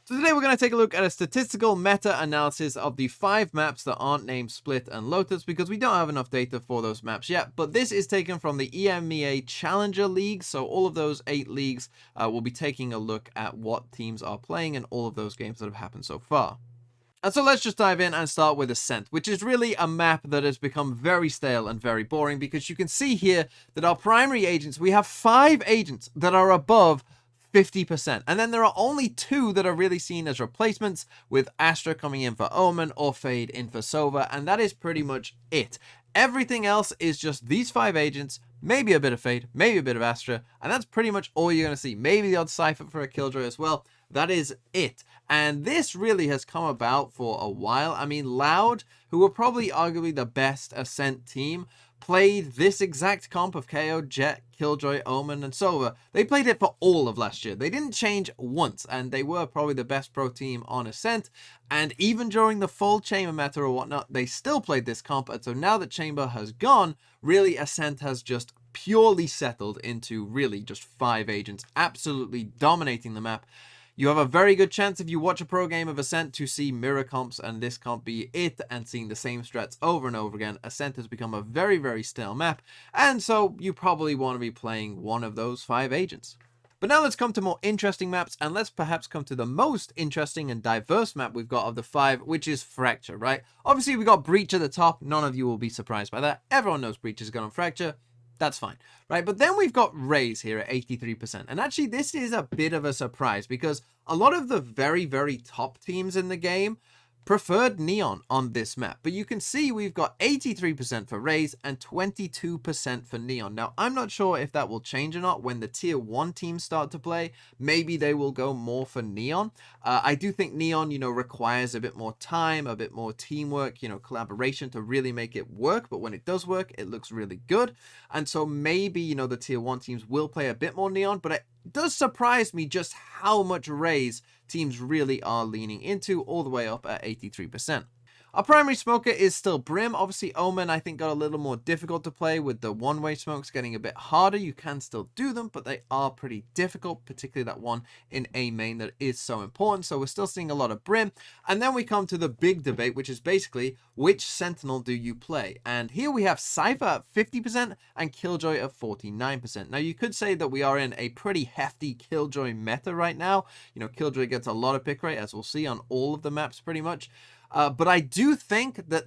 So today we're going to take a look at a statistical meta-analysis of the 5 maps that aren't named Split and Lotus because we don't have enough data for those maps yet, but this is taken from the EMEA Challenger League, so all of those 8 leagues will be taking a look at what teams are playing and all of those games that have happened so far. And so let's just dive in and start with Ascent, which is really a map that has become very stale and very boring because you can see here that our primary agents, we have 5 agents that are above 50%. And then there are only 2 that are really seen as replacements, with Astra coming in for Omen or Fade in for Sova, and that is pretty much it. Everything else is just these 5 agents, maybe a bit of Fade, maybe a bit of Astra, and that's pretty much all you're going to see. Maybe the odd Cypher for a Killjoy as well. That is it. And this really has come about for a while. I mean, Loud, who were probably arguably the best Ascent team, played this exact comp of KO, Jet, Killjoy, Omen, and Sova. They played it for all of last year. They didn't change once, and they were probably the best pro team on Ascent. And even during the full Chamber meta or whatnot, they still played this comp. And so now that Chamber has gone, really Ascent has just purely settled into really just 5 agents, absolutely dominating the map. You have a very good chance if you watch a pro game of Ascent to see mirror comps and this comp be it and seeing the same strats over and over again. Ascent has become a very, very stale map, and so you probably want to be playing one of those 5 agents. But now let's come to more interesting maps, and let's perhaps come to the most interesting and diverse map we've got of the 5, which is Fracture, right? Obviously, we got Breach at the top. None of you will be surprised by that. Everyone knows Breach is good on Fracture. That's fine, right? But then we've got Raze here at 83%. And actually, this is a bit of a surprise because a lot of the very, very top teams in the game preferred Neon on this map. But you can see we've got 83% for Raze and 22% for Neon. Now, I'm not sure if that will change or not when the tier 1 teams start to play. Maybe they will go more for Neon. I do think Neon, requires a bit more time, a bit more teamwork, collaboration to really make it work. But when it does work, it looks really good. And so maybe, the tier 1 teams will play a bit more Neon, but it does surprise me just how much Raze teams really are leaning into, all the way up at 83%. Our primary smoker is still Brim. Obviously, Omen, I think, got a little more difficult to play with the one-way smokes getting a bit harder. You can still do them, but they are pretty difficult, particularly that one in A main that is so important. So we're still seeing a lot of Brim. And then we come to the big debate, which is basically, which Sentinel do you play? And here we have Cypher at 50% and Killjoy at 49%. Now, you could say that we are in a pretty hefty Killjoy meta right now. Killjoy gets a lot of pick rate, as we'll see on all of the maps pretty much. But I do think that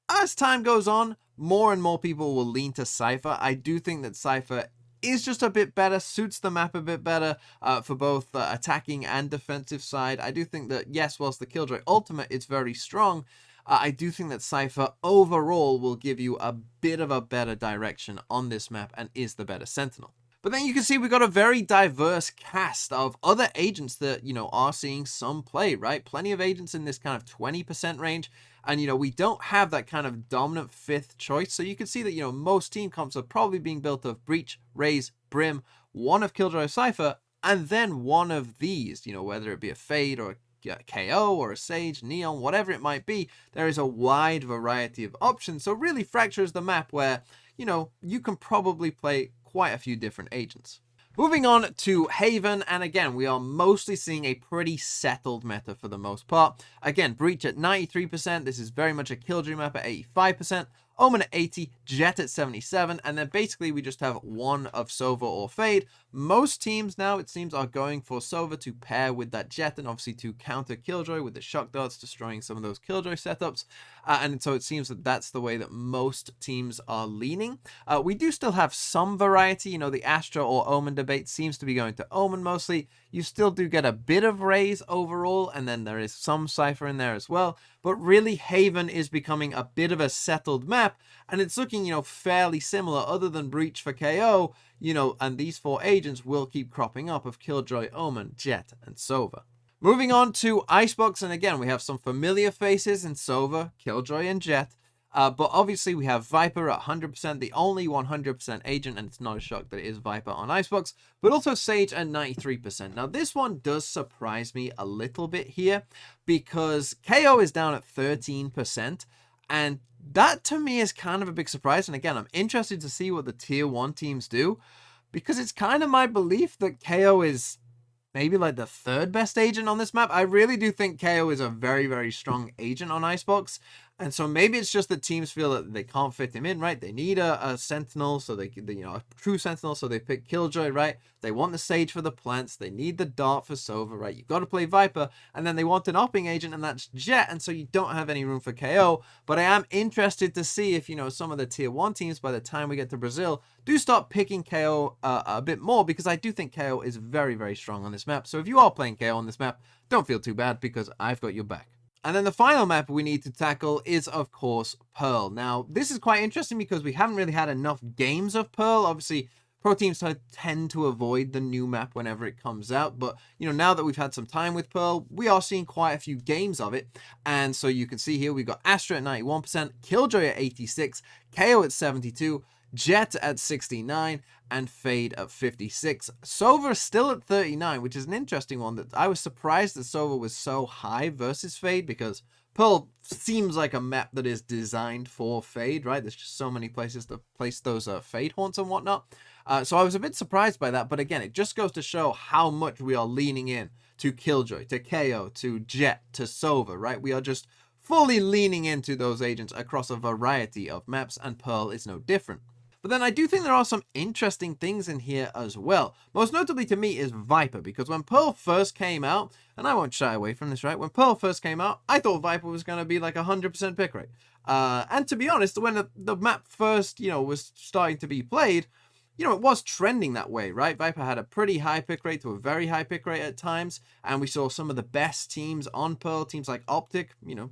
as time goes on, more and more people will lean to Cypher. I do think that Cypher is just a bit better, suits the map a bit better for both attacking and defensive side. I do think that, yes, whilst the Killjoy ultimate is very strong, I do think that Cypher overall will give you a bit of a better direction on this map and is the better Sentinel. But then you can see we've got a very diverse cast of other agents that, are seeing some play, right? Plenty of agents in this kind of 20% range. And, we don't have that kind of dominant 5th choice. So you can see that, most team comps are probably being built of Breach, Raze, Brim, one of Killjoy or Cypher, and then one of these, whether it be a Fade or a KO or a Sage, Neon, whatever it might be. There is a wide variety of options. So really Fracture is the map where, you can probably play quite a few different agents. Moving on to Haven, and again, we are mostly seeing a pretty settled meta for the most part. Again, Breach at 93%, this is very much a Killjoy map at 85%, Omen at 80, Jet at 77, and then basically we just have one of Sova or Fade. Most teams now, it seems, are going for Sova to pair with that Jet and obviously to counter Killjoy with the shock darts, destroying some of those Killjoy setups. And so it seems that that's the way that most teams are leaning. We do still have some variety. The Astra or Omen debate seems to be going to Omen mostly. You still do get a bit of Raze overall, and then there is some Cypher in there as well. But really, Haven is becoming a bit of a settled map, and it's looking, fairly similar, other than Breach for KO, and these 4 agents will keep cropping up of Killjoy, Omen, Jet, and Sova. Moving on to Icebox, and again, we have some familiar faces in Sova, Killjoy, and Jet. But obviously we have Viper at 100%, the only 100% agent, and it's not a shock that it is Viper on Icebox, but also Sage at 93%. Now this one does surprise me a little bit here, because KO is down at 13%, and that to me is kind of a big surprise. And again, I'm interested to see what the tier 1 teams do, because it's kind of my belief that KO is maybe like the third best agent on this map. I really do think KO is a very, very strong agent on Icebox. And so maybe it's just that teams feel that they can't fit him in, right? They need a sentinel, so a true sentinel, so they pick Killjoy, right? They want the Sage for the plants. They need the Dart for Sova, right? You've got to play Viper, and then they want an opping agent, and that's Jet, and so you don't have any room for KO. But I am interested to see if, some of the tier 1 teams, by the time we get to Brazil, do start picking KO a bit more, because I do think KO is very, very strong on this map. So if you are playing KO on this map, don't feel too bad, because I've got your back. And then the final map we need to tackle is, of course, Pearl. Now, this is quite interesting because we haven't really had enough games of Pearl. Obviously, pro teams tend to avoid the new map whenever it comes out. But, now that we've had some time with Pearl, we are seeing quite a few games of it. And so you can see here, we've got Astra at 91%, Killjoy at 86%, KO at 72%, Jet at 69%, and Fade at 56%. Sova still at 39%, which is an interesting one. That I was surprised that Sova was so high versus Fade, because Pearl seems like a map that is designed for Fade, right? There's just so many places to place those Fade haunts and whatnot. So I was a bit surprised by that, but again, it just goes to show how much we are leaning in to Killjoy, to KO, to Jet, to Sova, right? We are just fully leaning into those agents across a variety of maps, and Pearl is no different. But then I do think there are some interesting things in here as well. Most notably to me is Viper, because when Pearl first came out, and I won't shy away from this, right? When Pearl first came out, I thought Viper was going to be like 100% pick rate. And to be honest, when the map first, was starting to be played, it was trending that way, right? Viper had a pretty high pick rate to a very high pick rate at times, and we saw some of the best teams on Pearl, teams like Optic,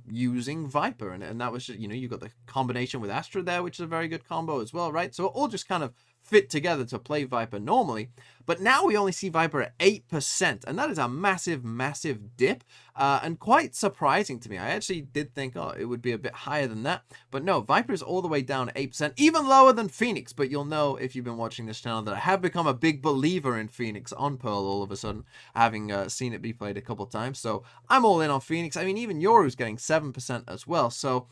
using Viper, and that was just, you got the combination with Astra there, which is a very good combo as well, right? So it all just kind of fit together to play Viper normally. But now we only see Viper at 8%, and that is a massive, massive dip, and quite surprising to me. I actually did think, it would be a bit higher than that, but no, Viper is all the way down at 8%, even lower than Phoenix. But you'll know if you've been watching this channel that I have become a big believer in Phoenix on Pearl all of a sudden, having seen it be played a couple times. So I'm all in on Phoenix. I mean, even Yoru's getting 7% as well. So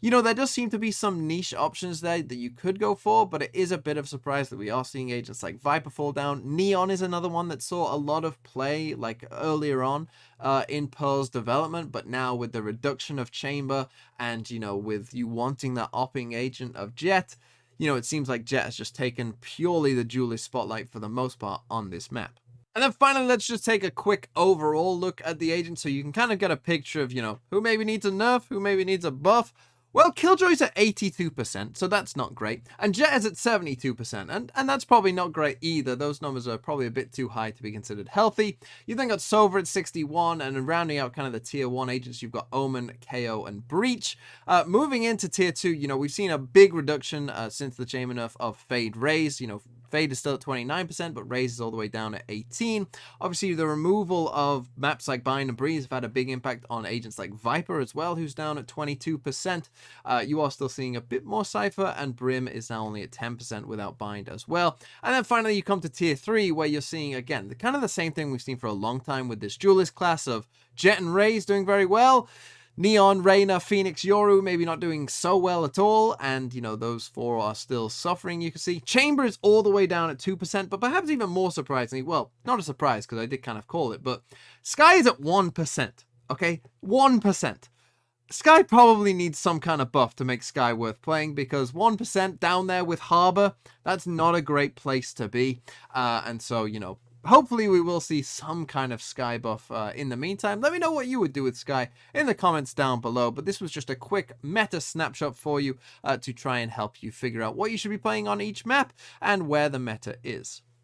there does seem to be some niche options there that you could go for, but it is a bit of a surprise that we are seeing agents like Viper fall down. Neon is another one that saw a lot of play, like earlier on in Pearl's development, but now with the reduction of Chamber and, with you wanting that opping agent of Jet, it seems like Jet has just taken purely the duelist spotlight for the most part on this map. And then finally, let's just take a quick overall look at the agent so you can kind of get a picture of, who maybe needs a nerf, who maybe needs a buff. Well, Killjoy's at 82%, so that's not great. And Jet is at 72%, and that's probably not great either. Those numbers are probably a bit too high to be considered healthy. You then got Sova at 61, and then rounding out kind of the tier 1 agents, you've got Omen, KO, and Breach. Moving into tier 2, we've seen a big reduction since the Chamber nerf of Fade Raze. Fade is still at 29%, but Raze is all the way down at 18%. Obviously, the removal of maps like Bind and Breeze have had a big impact on agents like Viper as well, who's down at 22%. You are still seeing a bit more Cypher, and Brim is now only at 10% without Bind as well. And then finally, you come to tier 3, where you're seeing, again, kind of the same thing we've seen for a long time with this duelist class of Jet and Raze doing very well. Neon, Reyna, Phoenix, Yoru maybe not doing so well at all, and those 4 are still suffering. You can see Chamber is all the way down at 2%, but perhaps even more surprisingly, well, not a surprise because I did kind of call it, but Skye is at 1%, okay? 1%. Skye probably needs some kind of buff to make Skye worth playing, because 1% down there with Harbor, that's not a great place to be, and so, hopefully we will see some kind of Skye buff in the meantime. Let me know what you would do with Skye in the comments down below. But this was just a quick meta snapshot for you to try and help you figure out what you should be playing on each map and where the meta is.